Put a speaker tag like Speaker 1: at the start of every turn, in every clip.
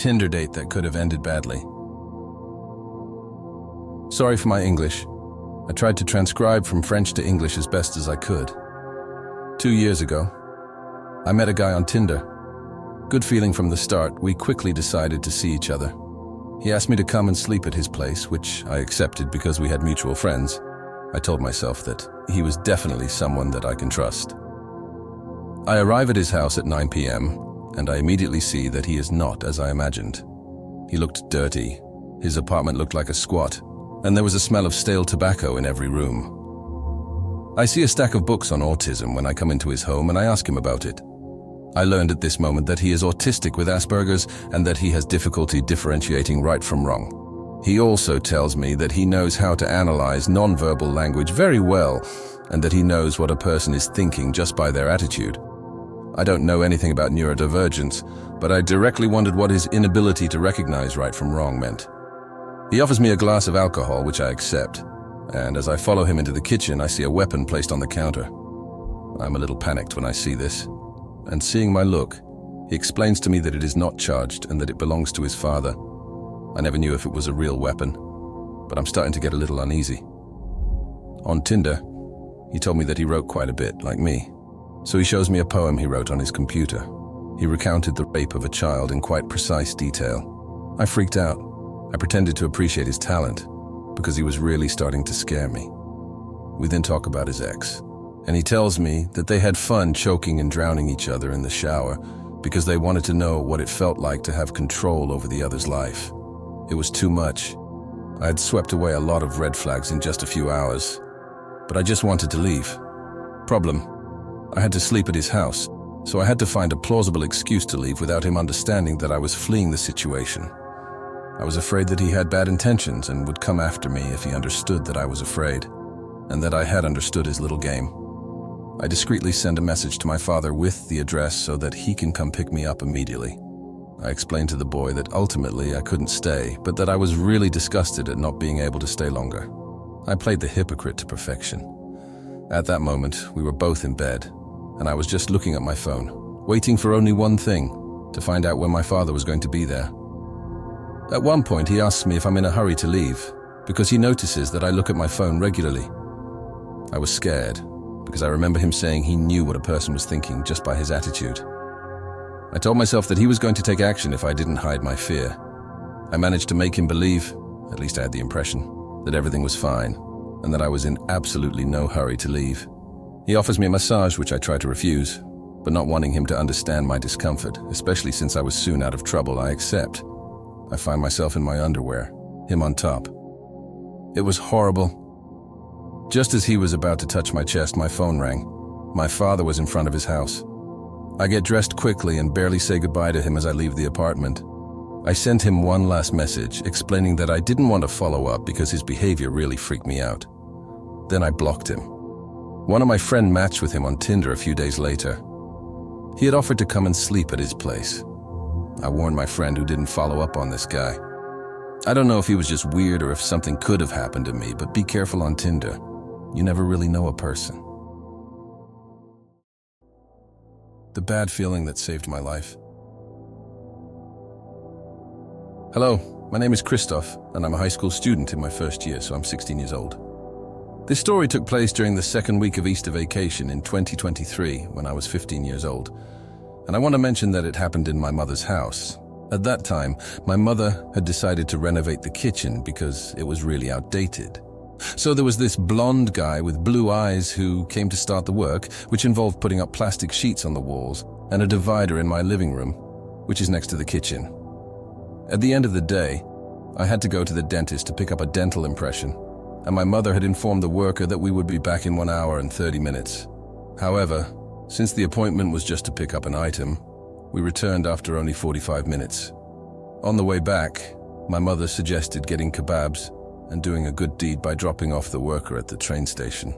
Speaker 1: Tinder date that could have ended badly. Sorry for my English. I tried to transcribe from French to English as best as I could. 2 years ago, I met a guy on Tinder. Good feeling from the start, we quickly decided to see each other. He asked me to come and sleep at his place, which I accepted because we had mutual friends. I told myself that he was definitely someone that I can trust. I arrive at his house at 9 p.m., and I immediately see that he is not as I imagined. He looked dirty, his apartment looked like a squat, and there was a smell of stale tobacco in every room. I see a stack of books on autism when I come into his home, and I ask him about it. I learned at this moment that he is autistic with Asperger's and that he has difficulty differentiating right from wrong. He also tells me that he knows how to analyze nonverbal language very well and that he knows what a person is thinking just by their attitude. I don't know anything about neurodivergence, but I directly wondered what his inability to recognize right from wrong meant. He offers me a glass of alcohol, which I accept, and as I follow him into the kitchen, I see a weapon placed on the counter. I'm a little panicked when I see this. And seeing my look, he explains to me that it is not charged and that it belongs to his father. I never knew if it was a real weapon, but I'm starting to get a little uneasy. On Tinder, he told me that he wrote quite a bit, like me. So he shows me a poem he wrote on his computer. He recounted the rape of a child in quite precise detail. I freaked out. I pretended to appreciate his talent, because he was really starting to scare me. We then talk about his ex. And he tells me that they had fun choking and drowning each other in the shower because they wanted to know what it felt like to have control over the other's life. It was too much. I had swept away a lot of red flags in just a few hours, but I just wanted to leave. Problem: I had to sleep at his house, so I had to find a plausible excuse to leave without him understanding that I was fleeing the situation. I was afraid that he had bad intentions and would come after me if he understood that I was afraid, and that I had understood his little game. I discreetly send a message to my father with the address so that he can come pick me up immediately. I explained to the boy that ultimately I couldn't stay, but that I was really disgusted at not being able to stay longer. I played the hypocrite to perfection. At that moment, we were both in bed, and I was just looking at my phone, waiting for only one thing, to find out when my father was going to be there. At one point, he asks me if I'm in a hurry to leave, because he notices that I look at my phone regularly. I was scared, because I remember him saying he knew what a person was thinking just by his attitude. I told myself that he was going to take action if I didn't hide my fear. I managed to make him believe, at least I had the impression, that everything was fine, and that I was in absolutely no hurry to leave. He offers me a massage, which I try to refuse, but not wanting him to understand my discomfort, especially since I was soon out of trouble, I accept. I find myself in my underwear, him on top. It was horrible. Just as he was about to touch my chest, my phone rang. My father was in front of his house. I get dressed quickly and barely say goodbye to him as I leave the apartment. I sent him one last message, explaining that I didn't want to follow up because his behavior really freaked me out. Then I blocked him. One of my friends matched with him on Tinder a few days later. He had offered to come and sleep at his place. I warned my friend who didn't follow up on this guy. I don't know if he was just weird or if something could have happened to me, but be careful on Tinder. You never really know a person. The bad feeling that saved my life. Hello, my name is Christoph, and I'm a high school student in my first year, so I'm 16 years old. This story took place during the second week of Easter vacation in 2023, when I was 15 years old. And I want to mention that it happened in my mother's house. At that time, my mother had decided to renovate the kitchen because it was really outdated. So there was this blonde guy with blue eyes who came to start the work, which involved putting up plastic sheets on the walls and a divider in my living room, which is next to the kitchen. At the end of the day, I had to go to the dentist to pick up a dental impression, and my mother had informed the worker that we would be back in 1 hour and 30 minutes. However, since the appointment was just to pick up an item, we returned after only 45 minutes. On the way back, my mother suggested getting kebabs and doing a good deed by dropping off the worker at the train station.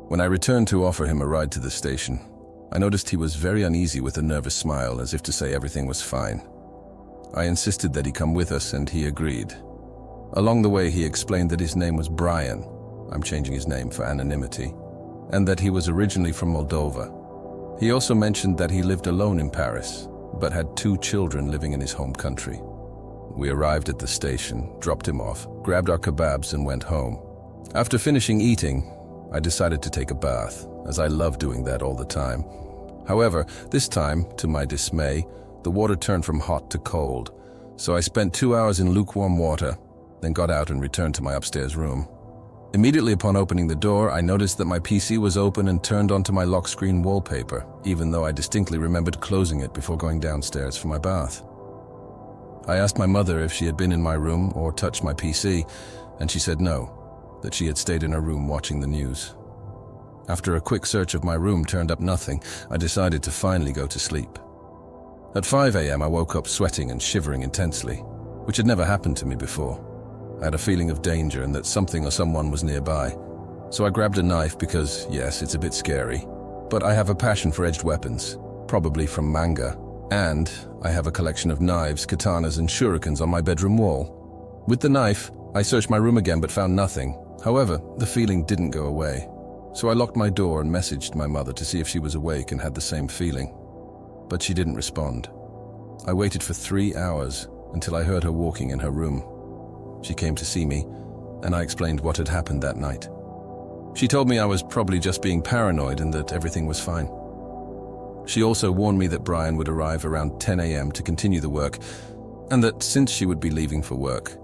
Speaker 1: When I returned to offer him a ride to the station, I noticed he was very uneasy with a nervous smile, as if to say everything was fine. I insisted that he come with us, and he agreed. Along the way, he explained that his name was Brian, I'm changing his name for anonymity, and that he was originally from Moldova. He also mentioned that he lived alone in Paris, but had 2 children living in his home country. We arrived at the station, dropped him off, grabbed our kebabs and went home. After finishing eating, I decided to take a bath, as I love doing that all the time. However, this time, to my dismay, the water turned from hot to cold, so I spent 2 hours in lukewarm water, then got out and returned to my upstairs room. Immediately upon opening the door, I noticed that my PC was open and turned onto my lock screen wallpaper, even though I distinctly remembered closing it before going downstairs for my bath. I asked my mother if she had been in my room or touched my PC, and she said no, that she had stayed in her room watching the news. After a quick search of my room turned up nothing, I decided to finally go to sleep. At 5 a.m. I woke up sweating and shivering intensely, which had never happened to me before. I had a feeling of danger and that something or someone was nearby. So I grabbed a knife because, yes, it's a bit scary, but I have a passion for edged weapons, probably from manga, and I have a collection of knives, katanas, and shurikens on my bedroom wall. With the knife, I searched my room again but found nothing. However, the feeling didn't go away. So I locked my door and messaged my mother to see if she was awake and had the same feeling. But she didn't respond. I waited for 3 hours until I heard her walking in her room. She came to see me, and I explained what had happened that night. She told me I was probably just being paranoid and that everything was fine. She also warned me that Brian would arrive around 10 a.m. to continue the work, and that since she would be leaving for work,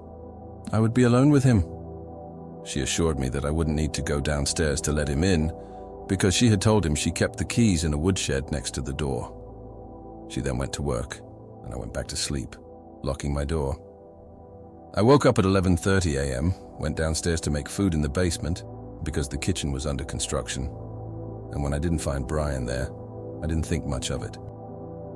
Speaker 1: I would be alone with him. She assured me that I wouldn't need to go downstairs to let him in, because she had told him she kept the keys in a woodshed next to the door. She then went to work, and I went back to sleep, locking my door. I woke up at 11:30 a.m., went downstairs to make food in the basement, because the kitchen was under construction. And when I didn't find Brian there, I didn't think much of it.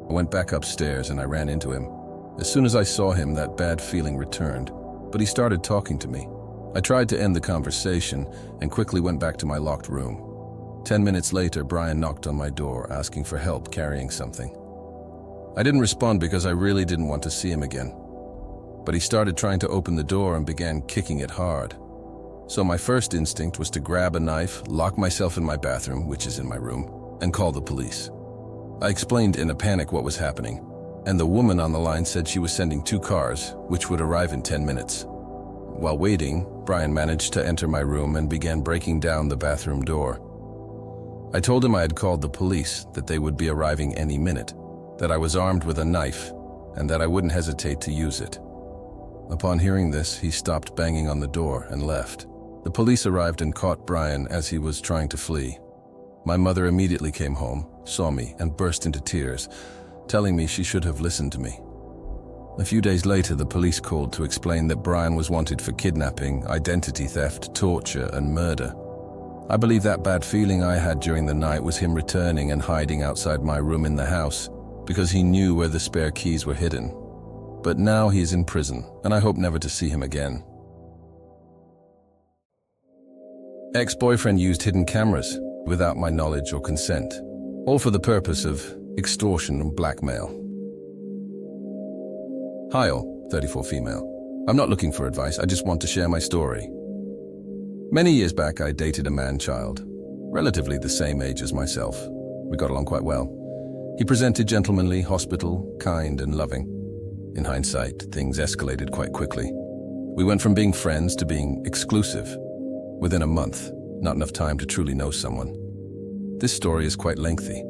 Speaker 1: I went back upstairs and I ran into him. As soon as I saw him, that bad feeling returned, but he started talking to me. I tried to end the conversation and quickly went back to my locked room. 10 minutes later, Brian knocked on my door, asking for help carrying something. I didn't respond because I really didn't want to see him again. But he started trying to open the door and began kicking it hard. So my first instinct was to grab a knife, lock myself in my bathroom, which is in my room, and call the police. I explained in a panic what was happening, and the woman on the line said she was sending 2 cars, which would arrive in 10 minutes. While waiting, Brian managed to enter my room and began breaking down the bathroom door. I told him I had called the police, that they would be arriving any minute, that I was armed with a knife, and that I wouldn't hesitate to use it. Upon hearing this, he stopped banging on the door and left. The police arrived and caught Brian as he was trying to flee. My mother immediately came home, saw me, and burst into tears, telling me she should have listened to me. A few days later, the police called to explain that Brian was wanted for kidnapping, identity theft, torture, and murder. I believe that bad feeling I had during the night was him returning and hiding outside my room in the house, because he knew where the spare keys were hidden. But now he is in prison, and I hope never to see him again. Ex-boyfriend used hidden cameras without my knowledge or consent, all for the purpose of extortion and blackmail. Hi all, 34 female. I'm not looking for advice, I just want to share my story. Many years back, I dated a man-child, relatively the same age as myself. We got along quite well. He presented gentlemanly, hospitable, kind, and loving. In hindsight, things escalated quite quickly. We went from being friends to being exclusive. Within a month, not enough time to truly know someone. This story is quite lengthy.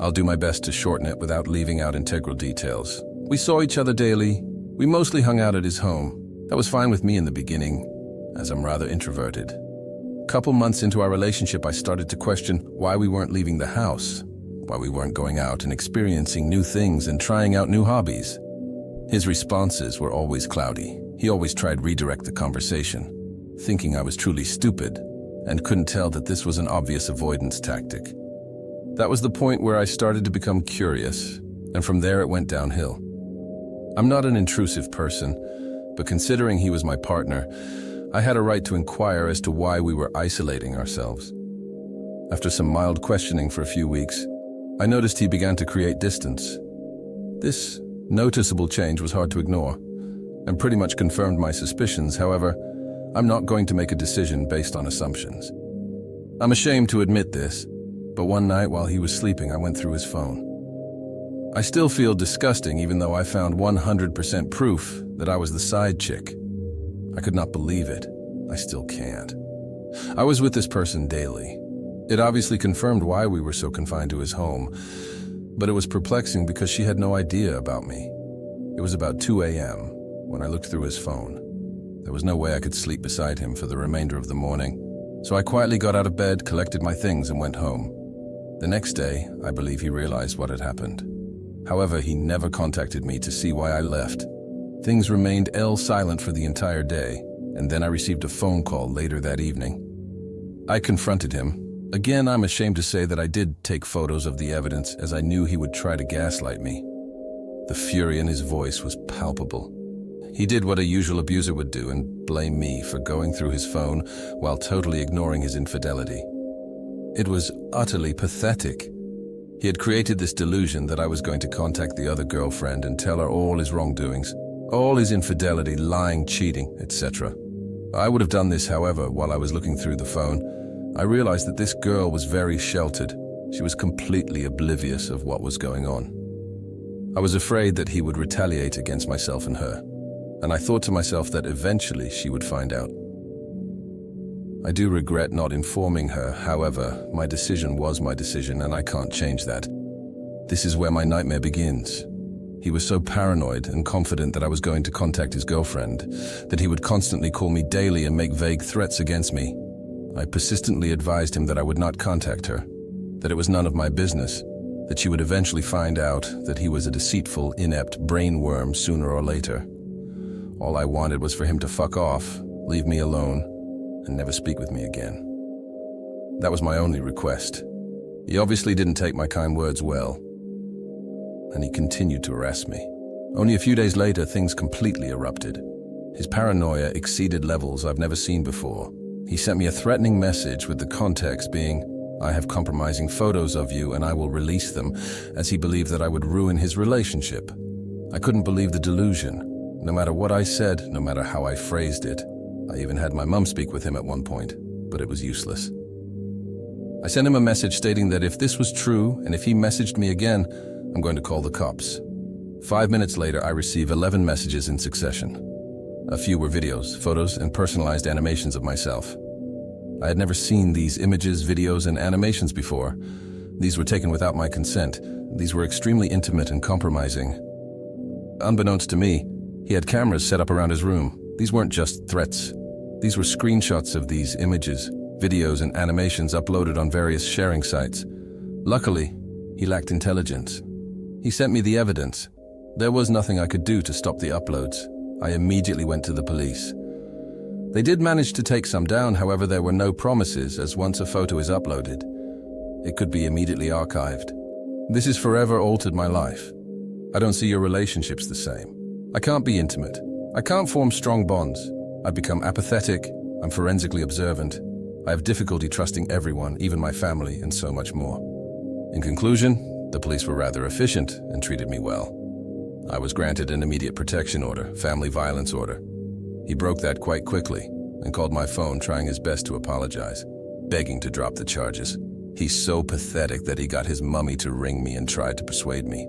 Speaker 1: I'll do my best to shorten it without leaving out integral details. We saw each other daily. We mostly hung out at his home. That was fine with me in the beginning, as I'm rather introverted. Couple months into our relationship, I started to question why we weren't leaving the house, why we weren't going out and experiencing new things and trying out new hobbies. His responses were always cloudy. He always tried to redirect the conversation, thinking I was truly stupid and couldn't tell that this was an obvious avoidance tactic. That was the point where I started to become curious, and from there it went downhill. I'm not an intrusive person, but considering he was my partner, I had a right to inquire as to why we were isolating ourselves. After some mild questioning for a few weeks, I noticed he began to create distance. This noticeable change was hard to ignore, and pretty much confirmed my suspicions. However, I'm not going to make a decision based on assumptions. I'm ashamed to admit this, but one night while he was sleeping, I went through his phone. I still feel disgusting even though I found 100% proof that I was the side chick. I could not believe it. I still can't. I was with this person daily. It obviously confirmed why we were so confined to his home, but it was perplexing because she had no idea about me. It was about 2 a.m. when I looked through his phone. There was no way I could sleep beside him for the remainder of the morning, so I quietly got out of bed, collected my things, and went home. The next day, I believe he realized what had happened. However, he never contacted me to see why I left. Things remained silent for the entire day, and then I received a phone call later that evening. I confronted him. Again, I'm ashamed to say that I did take photos of the evidence, as I knew he would try to gaslight me. The fury in his voice was palpable. He did what a usual abuser would do and blame me for going through his phone while totally ignoring his infidelity. It was utterly pathetic. He had created this delusion that I was going to contact the other girlfriend and tell her all his wrongdoings, all his infidelity, lying, cheating, etc. I would have done this, however, while I was looking through the phone. I realized that this girl was very sheltered. She was completely oblivious of what was going on. I was afraid that he would retaliate against myself and her, and I thought to myself that eventually she would find out. I do regret not informing her, however, my decision was my decision and I can't change that. This is where my nightmare begins. He was so paranoid and confident that I was going to contact his girlfriend, that he would constantly call me daily and make vague threats against me. I persistently advised him that I would not contact her, that it was none of my business, that she would eventually find out that he was a deceitful, inept brainworm sooner or later. All I wanted was for him to fuck off, leave me alone, and never speak with me again. That was my only request. He obviously didn't take my kind words well, and he continued to harass me. Only a few days later, things completely erupted. His paranoia exceeded levels I've never seen before. He sent me a threatening message with the context being, "I have compromising photos of you and I will release them," as he believed that I would ruin his relationship. I couldn't believe the delusion. No matter what I said, no matter how I phrased it. I even had my mum speak with him at one point, but it was useless. I sent him a message stating that if this was true and if he messaged me again, I'm going to call the cops. 5 minutes later, I received 11 messages in succession. A few were videos, photos, and personalized animations of myself. I had never seen these images, videos, and animations before. These were taken without my consent. These were extremely intimate and compromising. Unbeknownst to me, he had cameras set up around his room. These weren't just threats. These were screenshots of these images, videos, and animations uploaded on various sharing sites. Luckily, he lacked intelligence. He sent me the evidence. There was nothing I could do to stop the uploads. I immediately went to the police. They did manage to take some down, however, there were no promises, as once a photo is uploaded, it could be immediately archived. This has forever altered my life. I don't see your relationships the same. I can't be intimate. I can't form strong bonds. I've become apathetic. I'm forensically observant. I have difficulty trusting everyone, even my family, and so much more. In conclusion, the police were rather efficient and treated me well. I was granted an immediate protection order, family violence order. He broke that quite quickly and called my phone trying his best to apologize, begging to drop the charges. He's so pathetic that he got his mummy to ring me and tried to persuade me.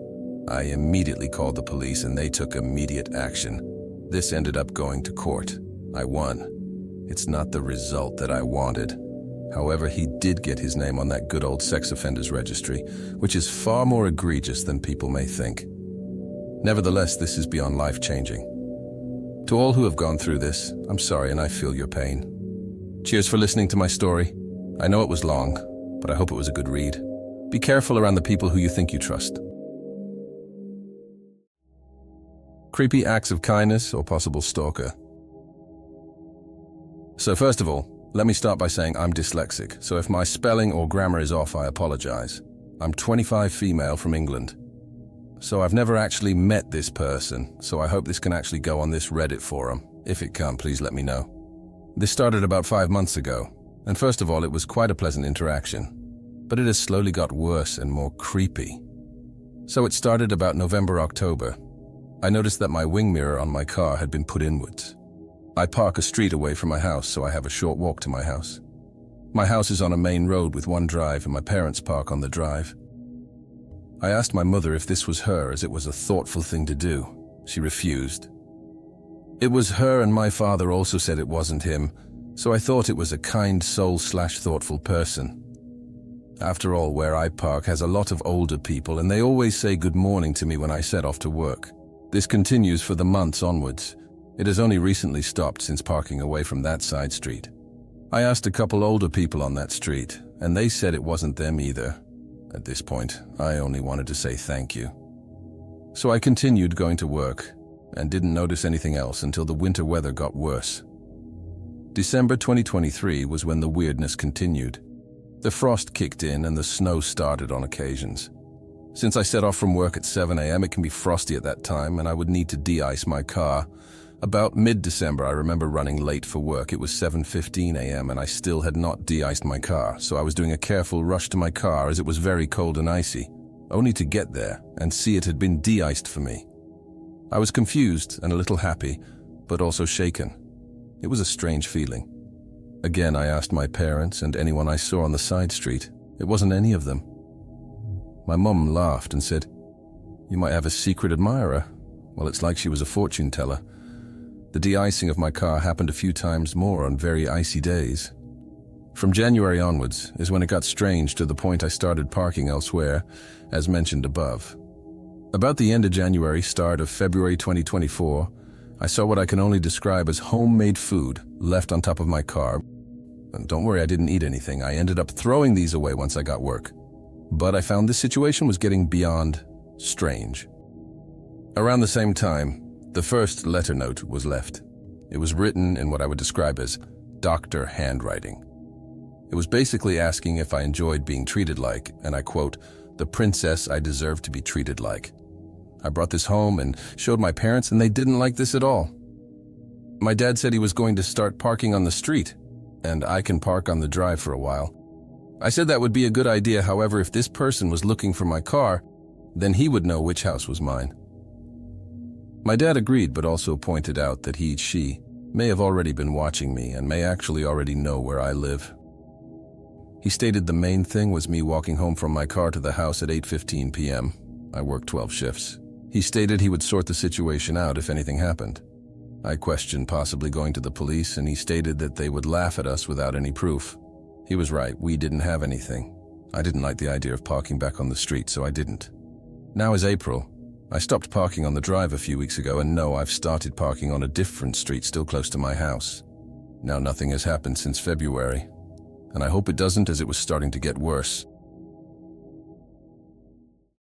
Speaker 1: I immediately called the police and they took immediate action. This ended up going to court. I won. It's not the result that I wanted. However, he did get his name on that good old sex offenders registry, which is far more egregious than people may think. Nevertheless, this is beyond life-changing. To all who have gone through this, I'm sorry and I feel your pain. Cheers for listening to my story. I know it was long, but I hope it was a good read. Be careful around the people who you think you trust. Creepy acts of kindness or possible stalker. So first of all, let me start by saying I'm dyslexic, so if my spelling or grammar is off, I apologize. I'm 25, female, from England. So I've never actually met this person, so I hope this can actually go on this Reddit forum. If it can, please let me know. This started about 5 months ago, and first of all, it was quite a pleasant interaction, but it has slowly got worse and more creepy. So it started about November, October. I noticed that my wing mirror on my car had been put inwards. I park a street away from my house, so I have a short walk to my house. My house is on a main road with one drive, and my parents park on the drive. I asked my mother if this was her, as it was a thoughtful thing to do. She refused. It was her, and my father also said it wasn't him, so I thought it was a kind soul/thoughtful person. After all, where I park has a lot of older people, and they always say good morning to me when I set off to work. This continues for the months onwards. It has only recently stopped since parking away from that side street. I asked a couple older people on that street, and they said it wasn't them either. At this point, I only wanted to say thank you. So I continued going to work, and didn't notice anything else until the winter weather got worse. December 2023 was when the weirdness continued. The frost kicked in and the snow started on occasions. Since I set off from work at 7 a.m., it can be frosty at that time, and I would need to de-ice my car. About mid-December, I remember running late for work. It was 7:15 a.m. and I still had not de-iced my car, so I was doing a careful rush to my car as it was very cold and icy, only to get there and see it had been de-iced for me. I was confused and a little happy, but also shaken. It was a strange feeling. Again, I asked my parents and anyone I saw on the side street. It wasn't any of them. My mum laughed and said, "You might have a secret admirer." Well, it's like she was a fortune teller. The de-icing of my car happened a few times more on very icy days. From January onwards is when it got strange, to the point I started parking elsewhere, as mentioned above. About the end of January, start of February 2024, I saw what I can only describe as homemade food left on top of my car. And don't worry, I didn't eat anything. I ended up throwing these away once I got work. But I found this situation was getting beyond strange. Around the same time, the first letter note was left. It was written in what I would describe as doctor handwriting. It was basically asking if I enjoyed being treated like, and I quote, "the princess I deserve to be treated like." I brought this home and showed my parents, and they didn't like this at all. My dad said he was going to start parking on the street, and I can park on the drive for a while. I said that would be a good idea. However, if this person was looking for my car, then he would know which house was mine. My dad agreed, but also pointed out that she may have already been watching me and may actually already know where I live. He stated the main thing was me walking home from my car to the house at 8:15 p.m. I worked 12 shifts. He stated he would sort the situation out if anything happened. I questioned possibly going to the police, and he stated that they would laugh at us without any proof. He was right, we didn't have anything. I didn't like the idea of parking back on the street, so I didn't. Now is April. I stopped parking on the drive a few weeks ago, and no, I've started parking on a different street still close to my house. Now nothing has happened since February, and I hope it doesn't, as it was starting to get worse.